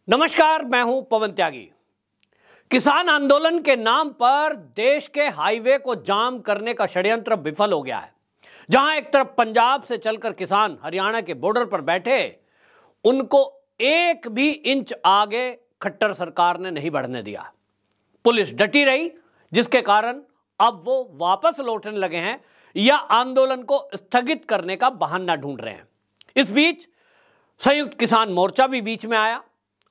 नमस्कार, मैं हूं पवन त्यागी। किसान आंदोलन के नाम पर देश के हाईवे को जाम करने का षड्यंत्र विफल हो गया है। जहां एक तरफ पंजाब से चलकर किसान हरियाणा के बॉर्डर पर बैठे, उनको एक भी इंच आगे खट्टर सरकार ने नहीं बढ़ने दिया। पुलिस डटी रही, जिसके कारण अब वो वापस लौटने लगे हैं या आंदोलन को स्थगित करने का बहाना ढूंढ रहे हैं। इस बीच संयुक्त किसान मोर्चा भी बीच में आया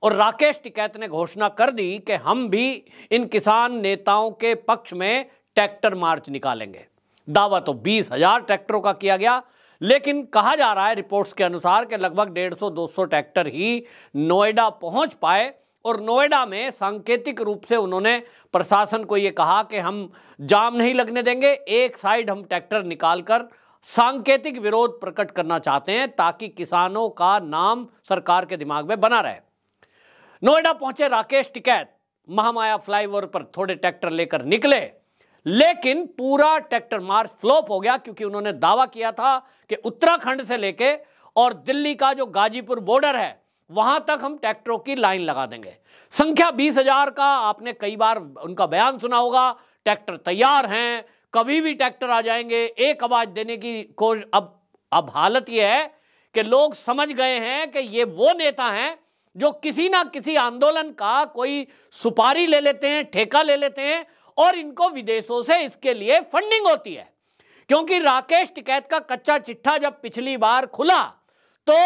और राकेश टिकैत ने घोषणा कर दी कि हम भी इन किसान नेताओं के पक्ष में ट्रैक्टर मार्च निकालेंगे। दावा तो 20,000 ट्रैक्टरों का किया गया, लेकिन कहा जा रहा है रिपोर्ट्स के अनुसार कि लगभग 150-200 ट्रैक्टर ही नोएडा पहुंच पाए। और नोएडा में सांकेतिक रूप से उन्होंने प्रशासन को यह कहा कि हम जाम नहीं लगने देंगे, एक साइड हम ट्रैक्टर निकालकर सांकेतिक विरोध प्रकट करना चाहते हैं ताकि किसानों का नाम सरकार के दिमाग में बना रहे। नोएडा पहुंचे राकेश टिकैत महामाया फ्लाईओवर पर थोड़े ट्रैक्टर लेकर निकले, लेकिन पूरा ट्रैक्टर मार्च फ्लॉप हो गया क्योंकि उन्होंने दावा किया था कि उत्तराखंड से लेके और दिल्ली का जो गाजीपुर बॉर्डर है वहां तक हम ट्रैक्टरों की लाइन लगा देंगे। संख्या 20,000 का आपने कई बार उनका बयान सुना होगा। ट्रैक्टर तैयार हैं, कभी भी ट्रैक्टर आ जाएंगे, एक आवाज देने की कोशिश। अब हालत यह है कि लोग समझ गए हैं कि ये वो नेता हैं जो किसी ना किसी आंदोलन का कोई सुपारी ले लेते हैं, ठेका ले लेते हैं और इनको विदेशों से इसके लिए फंडिंग होती है। क्योंकि राकेश टिकैत का कच्चा चिट्ठा जब पिछली बार खुला तो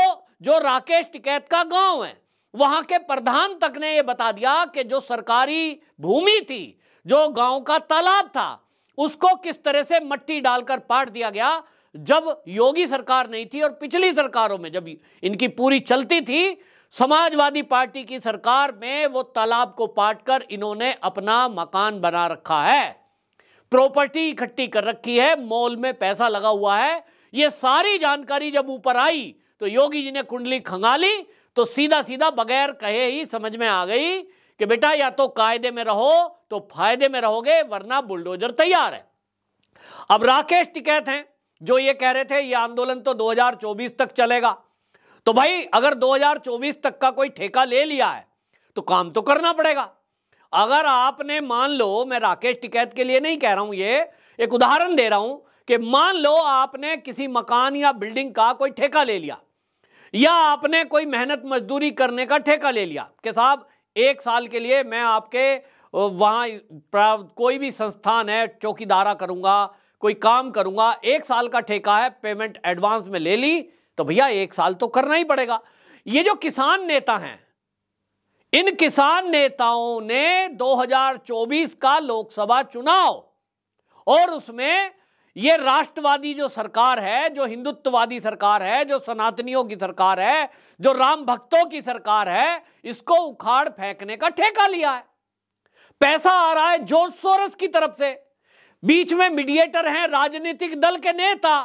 जो राकेश टिकैत का गांव है वहां के प्रधान तक ने यह बता दिया कि जो सरकारी भूमि थी, जो गांव का तालाब था, उसको किस तरह से मट्टी डालकर पाट दिया गया जब योगी सरकार नहीं थी। और पिछली सरकारों में जब इनकी पूरी चलती थी, समाजवादी पार्टी की सरकार में वो तालाब को पाटकर इन्होंने अपना मकान बना रखा है, प्रॉपर्टी इकट्ठी कर रखी है, मॉल में पैसा लगा हुआ है। ये सारी जानकारी जब ऊपर आई तो योगी जी ने कुंडली खंगाली तो सीधा सीधा बगैर कहे ही समझ में आ गई कि बेटा या तो कायदे में रहो तो फायदे में रहोगे, वरना बुलडोजर तैयार है। अब राकेश टिकैत हैं जो ये कह रहे थे ये आंदोलन तो 2024 तक चलेगा। तो भाई अगर 2024 तक का कोई ठेका ले लिया है तो काम तो करना पड़ेगा। अगर आपने, मान लो, मैं राकेश टिकैत के लिए नहीं कह रहा हूं, ये एक उदाहरण दे रहा हूं कि मान लो आपने किसी मकान या बिल्डिंग का कोई ठेका ले लिया या आपने कोई मेहनत मजदूरी करने का ठेका ले लिया कि साहब 1 साल के लिए मैं आपके वहां कोई भी संस्थान है, चौकीदारा करूंगा, कोई काम करूंगा, 1 साल का ठेका है, पेमेंट एडवांस में ले ली, तो भैया 1 साल तो करना ही पड़ेगा। ये जो किसान नेता हैं, इन किसान नेताओं ने 2024 का लोकसभा चुनाव और उसमें ये राष्ट्रवादी जो सरकार है, जो हिंदुत्ववादी सरकार है, जो सनातनियों की सरकार है, जो राम भक्तों की सरकार है, इसको उखाड़ फेंकने का ठेका लिया है। पैसा आ रहा है जोर सोरस की तरफ से, बीच में मीडिएटर हैं राजनीतिक दल के नेता।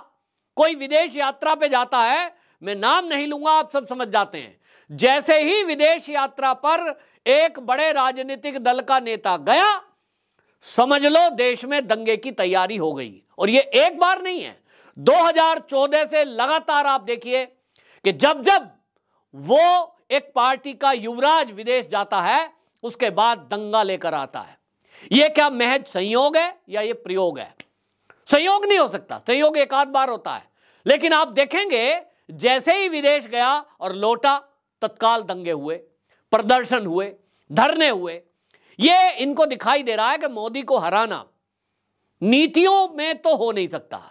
कोई विदेश यात्रा पे जाता है, मैं नाम नहीं लूंगा, आप सब समझ जाते हैं, जैसे ही विदेश यात्रा पर एक बड़े राजनीतिक दल का नेता गया, समझ लो देश में दंगे की तैयारी हो गई। और ये एक बार नहीं है, 2014 से लगातार आप देखिए कि जब जब वो एक पार्टी का युवराज विदेश जाता है उसके बाद दंगा लेकर आता है। ये क्या महज संयोग है या ये प्रयोग है? संयोग नहीं हो सकता, संयोग एक आध बार होता है, लेकिन आप देखेंगे जैसे ही विदेश गया और लौटा तत्काल दंगे हुए, प्रदर्शन हुए, धरने हुए। ये इनको दिखाई दे रहा है कि मोदी को हराना नीतियों में तो हो नहीं सकता,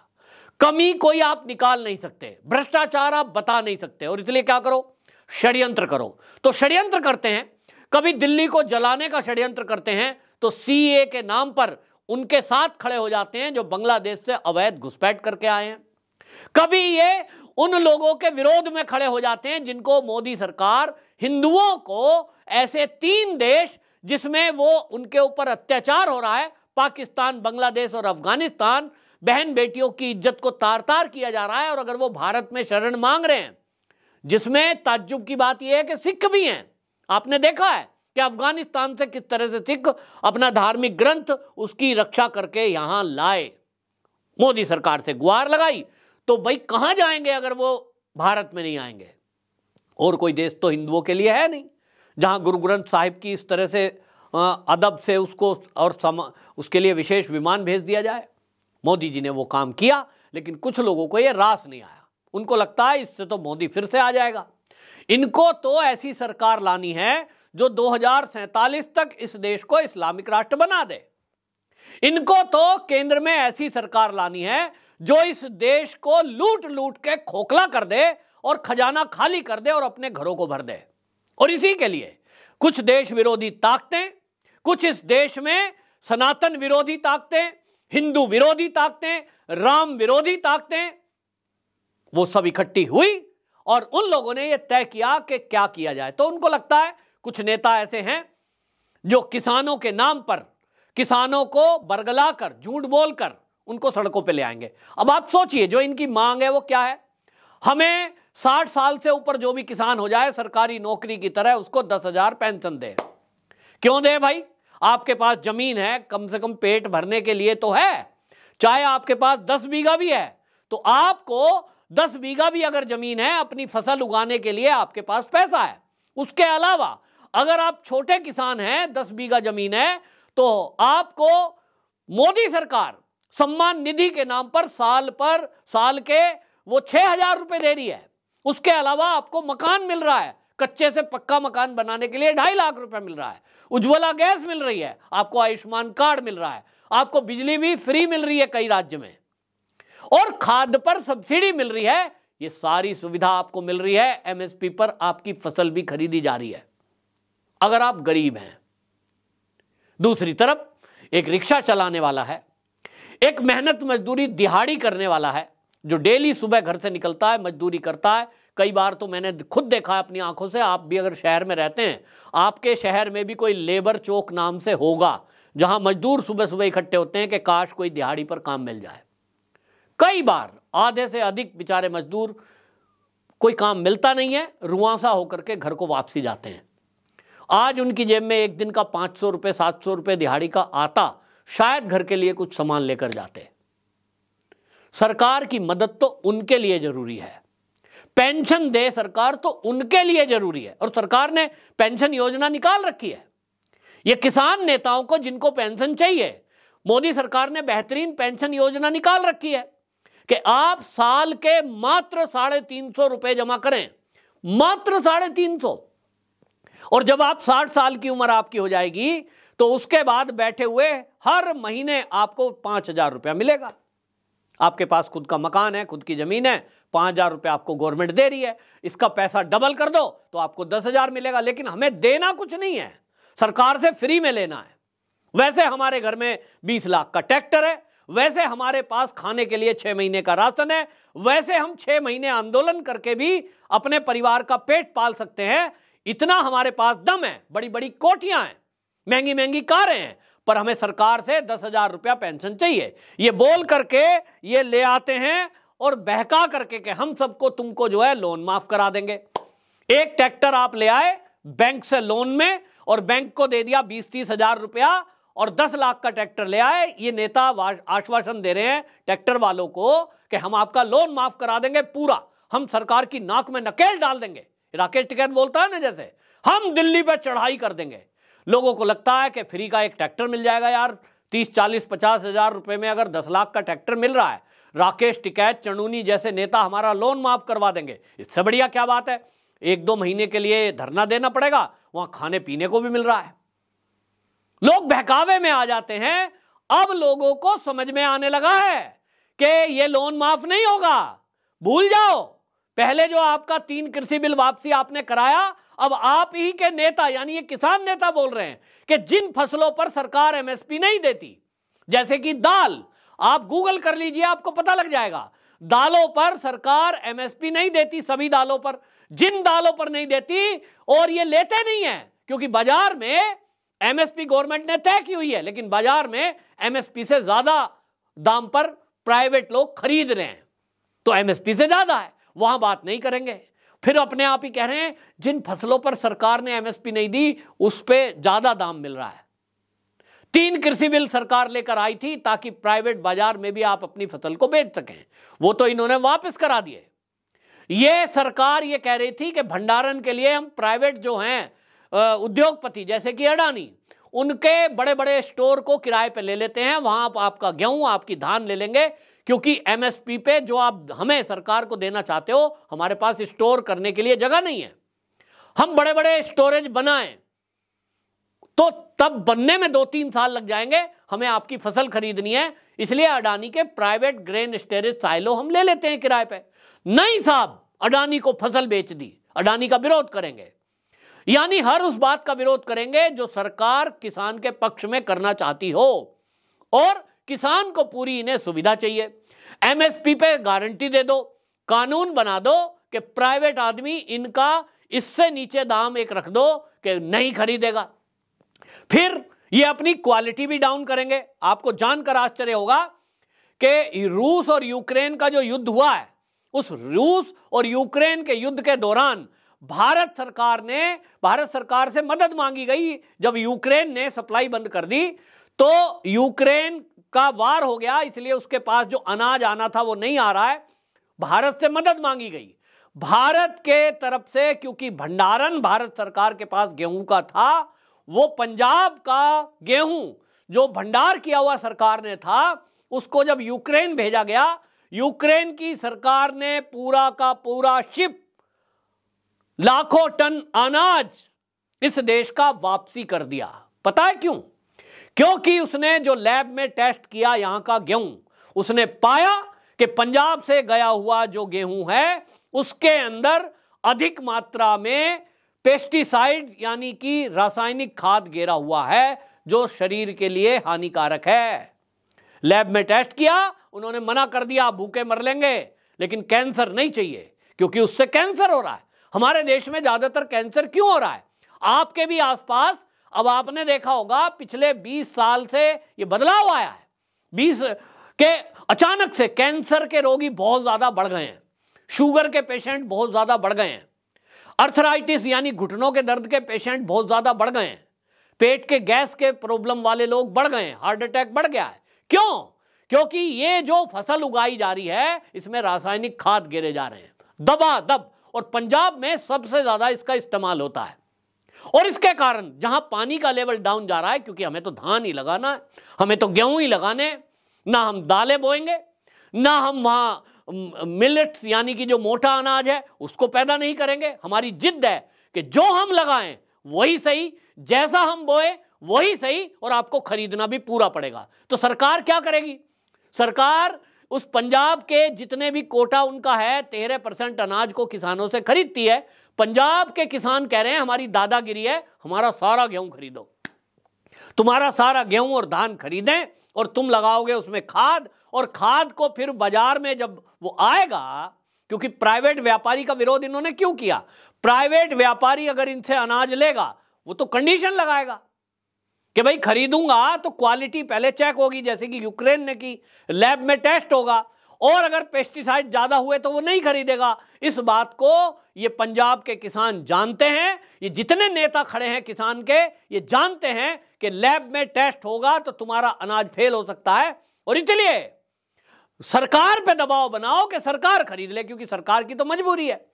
कमी कोई आप निकाल नहीं सकते, भ्रष्टाचार आप बता नहीं सकते, और इसलिए क्या करो, षड्यंत्र करो। तो षड्यंत्र करते हैं, कभी दिल्ली को जलाने का षड्यंत्र करते हैं तो सीए के नाम पर उनके साथ खड़े हो जाते हैं जो बांग्लादेश से अवैध घुसपैठ करके आए हैं। कभी ये उन लोगों के विरोध में खड़े हो जाते हैं जिनको मोदी सरकार हिंदुओं को, ऐसे 3 देश जिसमें वो उनके ऊपर अत्याचार हो रहा है, पाकिस्तान, बांग्लादेश और अफगानिस्तान, बहन बेटियों की इज्जत को तार तार किया जा रहा है, और अगर वो भारत में शरण मांग रहे हैं, जिसमें ताज्जुब की बात यह है कि सिख भी हैं। आपने देखा है कि अफगानिस्तान से किस तरह से सिख अपना धार्मिक ग्रंथ उसकी रक्षा करके यहां लाए। मोदी सरकार से गुहार लगाई, तो भाई कहां जाएंगे अगर वो भारत में नहीं आएंगे? और कोई देश तो हिंदुओं के लिए है नहीं। जहां गुरु ग्रंथ साहिब की इस तरह से अदब से उसको और उसके लिए विशेष विमान भेज दिया जाए। मोदी जी ने वो काम किया, लेकिन कुछ लोगों को ये रास नहीं आया। उनको लगता है इससे तो मोदी फिर से आ जाएगा। इनको तो ऐसी सरकार लानी है जो 2047 तक इस देश को इस्लामिक राष्ट्र बना दे। इनको तो केंद्र में ऐसी सरकार लानी है जो इस देश को लूट लूट के खोखला कर दे और खजाना खाली कर दे और अपने घरों को भर दे। और इसी के लिए कुछ देश विरोधी ताकतें, कुछ इस देश में सनातन विरोधी ताकतें, हिंदू विरोधी ताकतें, राम विरोधी ताकतें, वो सब इकट्ठी हुई और उन लोगों ने यह तय किया कि क्या किया जाए। तो उनको लगता है कुछ नेता ऐसे हैं जो किसानों के नाम पर किसानों को बरगलाकर, झूठ बोलकर उनको सड़कों पे ले आएंगे। अब आप सोचिए, जो इनकी मांग है वो क्या है? हमें 60 साल से ऊपर जो भी किसान हो जाए सरकारी नौकरी की तरह उसको 10,000 पेंशन दे। क्यों दे भाई? आपके पास जमीन है, कम से कम पेट भरने के लिए तो है। चाहे आपके पास 10 बीघा भी है तो आपको 10 बीघा भी अगर जमीन है, अपनी फसल उगाने के लिए आपके पास पैसा है। उसके अलावा अगर आप छोटे किसान हैं, 10 बीघा जमीन है, तो आपको मोदी सरकार सम्मान निधि के नाम पर साल के वो 6,000 रुपए दे रही है। उसके अलावा आपको मकान मिल रहा है, कच्चे से पक्का मकान बनाने के लिए 2.5 लाख रुपए मिल रहा है। उज्ज्वला गैस मिल रही है, आपको आयुष्मान कार्ड मिल रहा है, आपको बिजली भी फ्री मिल रही है कई राज्य में, और खाद पर सब्सिडी मिल रही है। ये सारी सुविधा आपको मिल रही है। एमएसपी पर आपकी फसल भी खरीदी जा रही है अगर आप गरीब हैं। दूसरी तरफ एक रिक्शा चलाने वाला है, एक मेहनत मजदूरी दिहाड़ी करने वाला है, जो डेली सुबह घर से निकलता है, मजदूरी करता है। कई बार तो मैंने खुद देखा है अपनी आंखों से। आप भी अगर शहर में रहते हैं, आपके शहर में भी कोई लेबर चौक नाम से होगा जहां मजदूर सुबह सुबह इकट्ठे होते हैं कि काश कोई दिहाड़ी पर काम मिल जाए। कई बार आधे से अधिक बेचारे मजदूर, कोई काम मिलता नहीं है, रुआंसा होकर के घर को वापसी जाते हैं। आज उनकी जेब में एक दिन का 500 रुपये 700 रुपये दिहाड़ी का आता, शायद घर के लिए कुछ सामान लेकर जाते। सरकार की मदद तो उनके लिए जरूरी है, पेंशन दे सरकार तो उनके लिए जरूरी है। और सरकार ने पेंशन योजना निकाल रखी है। ये किसान नेताओं को जिनको पेंशन चाहिए, मोदी सरकार ने बेहतरीन पेंशन योजना निकाल रखी है कि आप साल के मात्र 350 रुपए जमा करें, मात्र 350। और जब आप 60 साल की उम्र आपकी हो जाएगी तो उसके बाद बैठे हुए हर महीने आपको 5,000 रुपया मिलेगा। आपके पास खुद का मकान है, खुद की जमीन है, 5,000 रुपया आपको गवर्नमेंट दे रही है। इसका पैसा डबल कर दो तो आपको 10,000 मिलेगा। लेकिन हमें देना कुछ नहीं है, सरकार से फ्री में लेना है। वैसे हमारे घर में 20 लाख का ट्रैक्टर है, वैसे हमारे पास खाने के लिए 6 महीने का राशन है, वैसे हम 6 महीने आंदोलन करके भी अपने परिवार का पेट पाल सकते हैं। इतना हमारे पास दम है, बड़ी बड़ी कोठियां हैं, महंगी महंगी कारें हैं, पर हमें सरकार से 10,000 रुपया पेंशन चाहिए। ये बोल करके ये ले आते हैं और बहका करके कि हम सबको तुमको जो है लोन माफ करा देंगे। एक ट्रैक्टर आप ले आए बैंक से लोन में और बैंक को दे दिया 20-30 हजार रुपया और 10 लाख का ट्रैक्टर ले आए। ये नेता आश्वासन दे रहे हैं ट्रैक्टर वालों को कि हम आपका लोन माफ करा देंगे पूरा, हम सरकार की नाक में नकेल डाल देंगे। राकेश टिकैत बोलता है ना, जैसे हम दिल्ली पे चढ़ाई कर देंगे। लोगों को लगता है कि फ्री का एक ट्रैक्टर मिल जाएगा। यार 30-40-50 हजार रुपए में अगर 10 लाख का ट्रैक्टर मिल रहा है, राकेश टिकैत चनूनी जैसे नेता हमारा लोन माफ करवा देंगे, इससे बढ़िया क्या बात है। 1-2 महीने के लिए धरना देना पड़ेगा, वहां खाने पीने को भी मिल रहा है। लोग बहकावे में आ जाते हैं। अब लोगों को समझ में आने लगा है कि ये लोन माफ नहीं होगा, भूल जाओ। पहले जो आपका 3 कृषि बिल वापसी आपने कराया, अब आप ही के नेता यानी ये किसान नेता बोल रहे हैं कि जिन फसलों पर सरकार एमएसपी नहीं देती, जैसे कि दाल, आप गूगल कर लीजिए आपको पता लग जाएगा, दालों पर सरकार एमएसपी नहीं देती। सभी दालों पर, जिन दालों पर नहीं देती, और ये लेते नहीं है क्योंकि बाजार में एमएसपी गवर्नमेंट ने तय की हुई है, लेकिन बाजार में एमएसपी से ज्यादा दाम पर प्राइवेट लोग खरीद रहे हैं, तो एमएसपी से ज्यादा है, वहां बात नहीं करेंगे। फिर अपने आप ही कह रहे हैं जिन फसलों पर सरकार ने एमएसपी नहीं दी उस पे ज्यादा दाम मिल रहा है। 3 कृषि बिल सरकार लेकर आई थी ताकि प्राइवेट बाजार में भी आप अपनी फसल को बेच सकें, वो तो इन्होंने वापस करा दिए। ये सरकार ये कह रही थी कि भंडारण के लिए हम प्राइवेट जो हैं उद्योगपति जैसे कि अडानी, उनके बड़े बड़े स्टोर को किराए पे ले लेते हैं, वहां आपका गेहूं, आपकी धान ले लेंगे, क्योंकि एमएसपी पे जो आप हमें सरकार को देना चाहते हो, हमारे पास स्टोर करने के लिए जगह नहीं है। हम बड़े बड़े स्टोरेज बनाएं तो तब बनने में 2-3 साल लग जाएंगे, हमें आपकी फसल खरीदनी है, इसलिए अडानी के प्राइवेट ग्रेन स्टोरेज साइलो हम ले लेते हैं किराए पे। नहीं साहब, अडानी को फसल बेच दी, अडानी का विरोध करेंगे, यानी हर उस बात का विरोध करेंगे जो सरकार किसान के पक्ष में करना चाहती हो, और किसान को पूरी इन्हें सुविधा चाहिए। एमएसपी पे गारंटी दे दो, कानून बना दो कि प्राइवेट आदमी इनका इससे नीचे दाम एक रख दो कि नहीं खरीदेगा। फिर ये अपनी क्वालिटी भी डाउन करेंगे। आपको जानकर आश्चर्य होगा कि रूस और यूक्रेन का जो युद्ध हुआ है, उस रूस और यूक्रेन के युद्ध के दौरान भारत सरकार से मदद मांगी गई। जब यूक्रेन ने सप्लाई बंद कर दी तो यूक्रेन का वार हो गया, इसलिए उसके पास जो अनाज आना था वो नहीं आ रहा है, भारत से मदद मांगी गई। भारत के तरफ से, क्योंकि भंडारण भारत सरकार के पास गेहूं का था, वो पंजाब का गेहूं जो भंडार किया हुआ सरकार ने था, उसको जब यूक्रेन भेजा गया, यूक्रेन की सरकार ने पूरा का पूरा शिप लाखों टन अनाज इस देश का वापसी कर दिया। पता है क्यों? क्योंकि उसने जो लैब में टेस्ट किया यहां का गेहूं, उसने पाया कि पंजाब से गया हुआ जो गेहूं है उसके अंदर अधिक मात्रा में पेस्टिसाइड यानी कि रासायनिक खाद गिरा हुआ है, जो शरीर के लिए हानिकारक है। लैब में टेस्ट किया, उन्होंने मना कर दिया, भूखे मर लेंगे, लेकिन कैंसर नहीं चाहिए, क्योंकि उससे कैंसर हो रहा है। हमारे देश में ज्यादातर कैंसर क्यों हो रहा है? आपके भी आसपास, अब आपने देखा होगा पिछले 20 साल से ये बदलाव आया है। 20 के अचानक से कैंसर के रोगी बहुत ज्यादा बढ़ गए हैं, शुगर के पेशेंट बहुत ज्यादा बढ़ गए हैं, अर्थराइटिस यानी घुटनों के दर्द के पेशेंट बहुत ज्यादा बढ़ गए हैं, पेट के गैस के प्रॉब्लम वाले लोग बढ़ गए हैं, हार्ट अटैक बढ़ गया है। क्यों? क्योंकि ये जो फसल उगाई जा रही है इसमें रासायनिक खाद गिरे जा रहे हैं दबादब, और पंजाब में सबसे ज्यादा इसका इस्तेमाल होता है। और इसके कारण जहां पानी का लेवल डाउन जा रहा है, क्योंकि हमें तो धान ही लगाना है, हमें तो गेहूं ही लगाने, ना हम दालें बोएंगे, ना हम वहां मिलेट्स यानी कि जो मोटा अनाज है उसको पैदा नहीं करेंगे। हमारी जिद है कि जो हम लगाएं वही सही, जैसा हम बोए वही सही, और आपको खरीदना भी पूरा पड़ेगा। तो सरकार क्या करेगी? सरकार उस पंजाब के जितने भी कोटा उनका है 13% अनाज को किसानों से खरीदती है। पंजाब के किसान कह रहे हैं हमारी दादागिरी है, हमारा सारा गेहूं खरीदो, तुम्हारा सारा गेहूं और धान खरीदें, और तुम लगाओगे उसमें खाद, और खाद को फिर बाजार में जब वो आएगा, क्योंकि प्राइवेट व्यापारी का विरोध इन्होंने क्यों किया? प्राइवेट व्यापारी अगर इनसे अनाज लेगा वो तो कंडीशन लगाएगा कि भाई खरीदूंगा तो क्वालिटी पहले चेक होगी, जैसे कि यूक्रेन ने की, लैब में टेस्ट होगा, और अगर पेस्टिसाइड ज्यादा हुए तो वो नहीं खरीदेगा। इस बात को ये पंजाब के किसान जानते हैं, ये जितने नेता खड़े हैं किसान के, ये जानते हैं कि लैब में टेस्ट होगा तो तुम्हारा अनाज फेल हो सकता है, और इसलिए सरकार पे दबाव बनाओ कि सरकार खरीद ले, क्योंकि सरकार की तो मजबूरी है,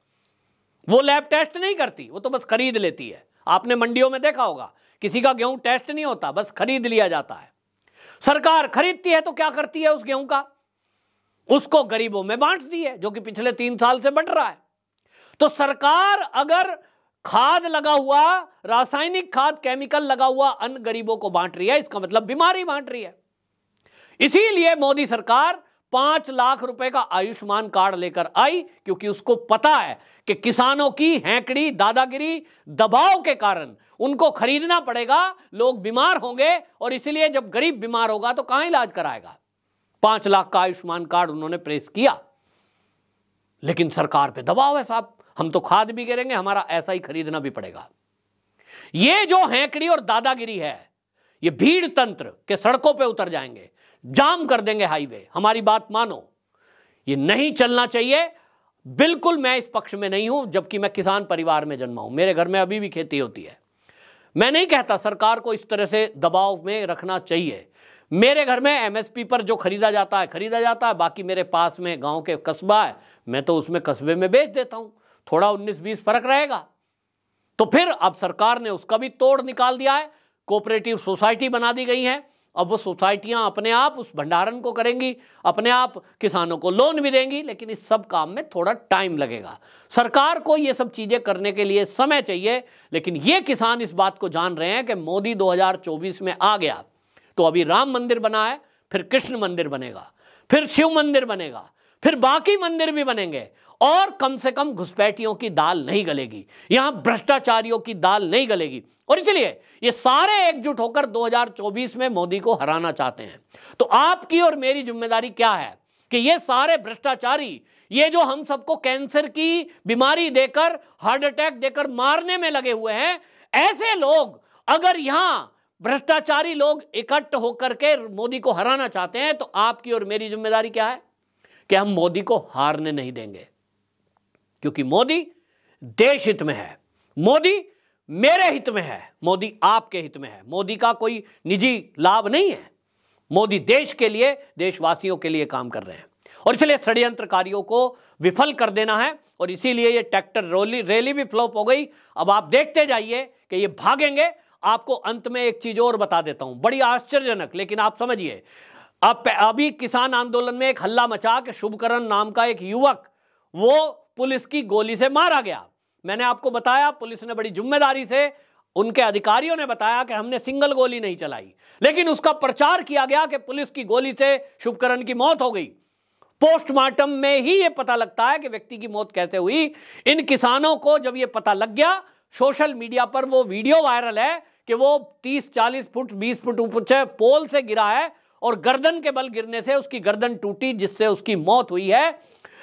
वो लैब टेस्ट नहीं करती, वो तो बस खरीद लेती है। आपने मंडियों में देखा होगा, किसी का गेहूं टेस्ट नहीं होता, बस खरीद लिया जाता है। सरकार खरीदती है तो क्या करती है? उस गेहूं का उसको गरीबों में बांटती है, जो कि पिछले 3 साल से बढ़ रहा है। तो सरकार अगर खाद लगा हुआ, रासायनिक खाद, केमिकल लगा हुआ अन्न गरीबों को बांट रही है, इसका मतलब बीमारी बांट रही है। इसीलिए मोदी सरकार 5 लाख रुपए का आयुष्मान कार्ड लेकर आई, क्योंकि उसको पता है कि किसानों की हैंकड़ी, दादागिरी, दबाव के कारण उनको खरीदना पड़ेगा, लोग बीमार होंगे, और इसलिए जब गरीब बीमार होगा तो कहां इलाज कराएगा। 5 लाख का आयुष्मान कार्ड उन्होंने प्रेस किया, लेकिन सरकार पे दबाव है, साहब हम तो खाद भी गिरेंगे, हमारा ऐसा ही खरीदना भी पड़ेगा। ये जो हैंकड़ी और दादागिरी है, ये भीड़ तंत्र के सड़कों पे उतर जाएंगे, जाम कर देंगे हाईवे। हमारी बात मानो, ये नहीं चलना चाहिए। बिल्कुल मैं इस पक्ष में नहीं हूं, जबकि मैं किसान परिवार में जन्मा हूं, मेरे घर में अभी भी खेती होती है। मैं नहीं कहता सरकार को इस तरह से दबाव में रखना चाहिए। मेरे घर में एमएसपी पर जो खरीदा जाता है, बाकी मेरे पास में गांव के कस्बा है, मैं तो उसमें कस्बे में बेच देता हूं, थोड़ा 19-20 फर्क रहेगा। तो फिर अब सरकार ने उसका भी तोड़ निकाल दिया है, कोऑपरेटिव सोसाइटी बना दी गई है। अब वो सोसाइटियां अपने आप उस भंडारण को करेंगी, अपने आप किसानों को लोन भी देंगी, लेकिन इस सब काम में थोड़ा टाइम लगेगा। सरकार को ये सब चीजें करने के लिए समय चाहिए, लेकिन ये किसान इस बात को जान रहे हैं कि मोदी 2024 में आ गया तो अभी राम मंदिर बना है, फिर कृष्ण मंदिर बनेगा, फिर शिव मंदिर बनेगा, फिर बाकी मंदिर भी बनेंगे, और कम से कम घुसपैठियों की दाल नहीं गलेगी, यहां भ्रष्टाचारियों की दाल नहीं गलेगी। और इसलिए ये सारे एकजुट होकर 2024 में मोदी को हराना चाहते हैं। तो आपकी और मेरी जिम्मेदारी क्या है कि ये सारे भ्रष्टाचारी, ये जो हम सबको कैंसर की बीमारी देकर, हार्ट अटैक देकर मारने में लगे हुए हैं, ऐसे लोग अगर यहां भ्रष्टाचारी लोग इकट्ठ होकर के मोदी को हराना चाहते हैं, तो आपकी और मेरी जिम्मेदारी क्या है कि हम मोदी को हारने नहीं देंगे, क्योंकि मोदी देश हित में है, मोदी मेरे हित में है, मोदी आपके हित में है। मोदी का कोई निजी लाभ नहीं है, मोदी देश के लिए, देशवासियों के लिए काम कर रहे हैं, और इसलिए षड्यंत्रकारियों को विफल कर देना है। और इसीलिए ये ट्रैक्टर रैली भी फ्लॉप हो गई। अब आप देखते जाइए कि ये भागेंगे। आपको अंत में एक चीज और बता देता हूं, बड़ी आश्चर्यजनक, लेकिन आप समझिए। अब अभी किसान आंदोलन में एक हल्ला मचा कि शुभकरण नाम का एक युवक वो पुलिस की गोली से मारा गया। मैंने आपको बताया पुलिस ने बड़ी जिम्मेदारी से, उनके अधिकारियों ने बताया कि हमने सिंगल गोली नहीं चलाई, लेकिन उसका प्रचार किया गया कि पुलिस की गोली से शुभकरण की मौत हो गई। पोस्टमार्टम में ही यह पता लगता है कि व्यक्ति की मौत कैसे हुई। इन किसानों को जब यह पता लग गया, सोशल मीडिया पर वो वीडियो वायरल है कि वो 30-40 फुट 20 फुट ऊंचे पोल से गिरा है और गर्दन के बल गिरने से उसकी गर्दन टूटी, जिससे उसकी मौत हुई है।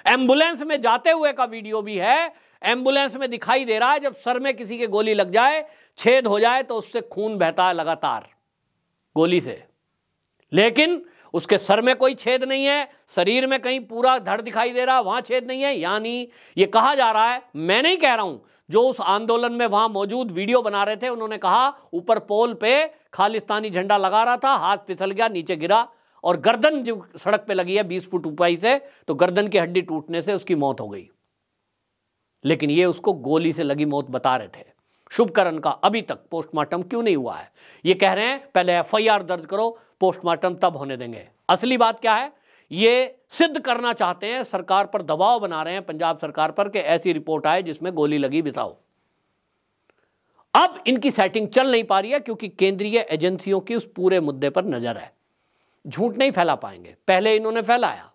एम्बुलेंस में जाते हुए का वीडियो भी है। एम्बुलेंस में दिखाई दे रहा है जब सर में किसी के गोली लग जाए, छेद हो जाए, तो उससे खून बहता है लगातार गोली से, लेकिन उसके सर में कोई छेद नहीं है, शरीर में कहीं पूरा धड़ दिखाई दे रहा है, वहां छेद नहीं है। यानी ये कहा जा रहा है, मैं नहीं कह रहा हूं, जो उस आंदोलन में वहां मौजूद वीडियो बना रहे थे उन्होंने कहा ऊपर पोल पे खालिस्तानी झंडा लगा रहा था, हाथ फिसल गया, नीचे गिरा और गर्दन जो सड़क पे लगी है 20 फुट ऊंचाई से, तो गर्दन की हड्डी टूटने से उसकी मौत हो गई। लेकिन ये उसको गोली से लगी मौत बता रहे थे। शुभकरण का अभी तक पोस्टमार्टम क्यों नहीं हुआ है? ये कह रहे हैं पहले एफआईआर दर्ज करो, पोस्टमार्टम तब होने देंगे। असली बात क्या है? ये सिद्ध करना चाहते हैं, सरकार पर दबाव बना रहे हैं, पंजाब सरकार पर, कि ऐसी रिपोर्ट आए जिसमें गोली लगी बताओ। अब इनकी सेटिंग चल नहीं पा रही है क्योंकि केंद्रीय एजेंसियों की उस पूरे मुद्दे पर नजर है। झूठ नहीं फैला पाएंगे। पहले इन्होंने फैलाया,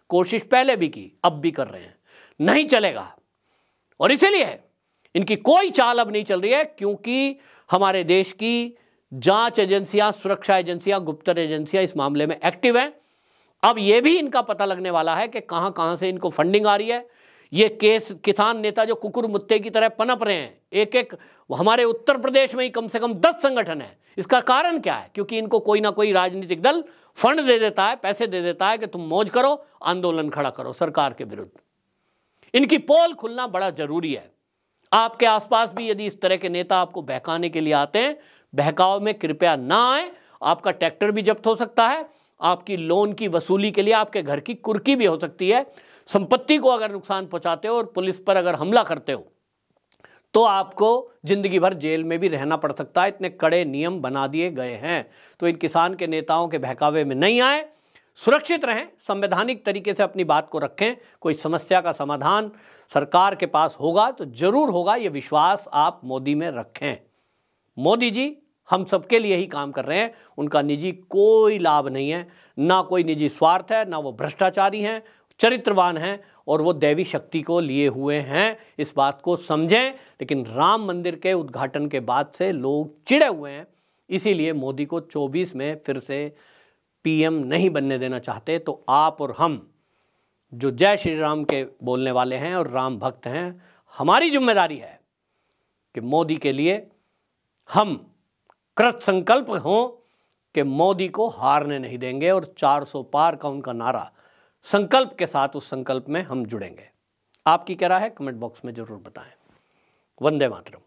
कोशिश पहले भी की, अब भी कर रहे हैं, नहीं चलेगा। और इसीलिए इनकी कोई चाल अब नहीं चल रही है, क्योंकि हमारे देश की जांच एजेंसियां, सुरक्षा एजेंसियां, गुप्तचर एजेंसियां इस मामले में एक्टिव हैं। अब यह भी इनका पता लगने वाला है कि कहां कहां से इनको फंडिंग आ रही है। ये केस किसान नेता जो कुकुर मुत्ते की तरह पनप रहे हैं, एक एक हमारे उत्तर प्रदेश में ही कम से कम 10 संगठन है। इसका कारण क्या है? क्योंकि इनको कोई ना कोई राजनीतिक दल फंड दे देता है, पैसे दे देता है कि तुम मौज करो, आंदोलन खड़ा करो सरकार के विरुद्ध। इनकी पोल खुलना बड़ा जरूरी है। आपके आसपास भी यदि इस तरह के नेता आपको बहकाने के लिए आते हैं, बहकाव में कृपया ना आए। आपका ट्रैक्टर भी जब्त हो सकता है, आपकी लोन की वसूली के लिए आपके घर की कुर्की भी हो सकती है। संपत्ति को अगर नुकसान पहुंचाते हो और पुलिस पर अगर हमला करते हो तो आपको जिंदगी भर जेल में भी रहना पड़ सकता है। इतने कड़े नियम बना दिए गए हैं। तो इन किसान के नेताओं के बहकावे में नहीं आए, सुरक्षित रहें, संवैधानिक तरीके से अपनी बात को रखें। कोई समस्या का समाधान सरकार के पास होगा तो जरूर होगा, ये विश्वास आप मोदी में रखें। मोदी जी हम सबके लिए ही काम कर रहे हैं, उनका निजी कोई लाभ नहीं है, ना कोई निजी स्वार्थ है, ना वो भ्रष्टाचारी हैं, चरित्रवान हैं और वो दैवी शक्ति को लिए हुए हैं। इस बात को समझें। लेकिन राम मंदिर के उद्घाटन के बाद से लोग चिढ़े हुए हैं, इसीलिए मोदी को 24 में फिर से पीएम नहीं बनने देना चाहते। तो आप और हम जो जय श्री राम के बोलने वाले हैं और राम भक्त हैं, हमारी जिम्मेदारी है कि मोदी के लिए हम कृत संकल्प हों कि मोदी को हारने नहीं देंगे और 400 पार का उनका नारा संकल्प के साथ, उस संकल्प में हम जुड़ेंगे। आपकी क्या राय है? कमेंट बॉक्स में जरूर बताएं। वंदे मातरम।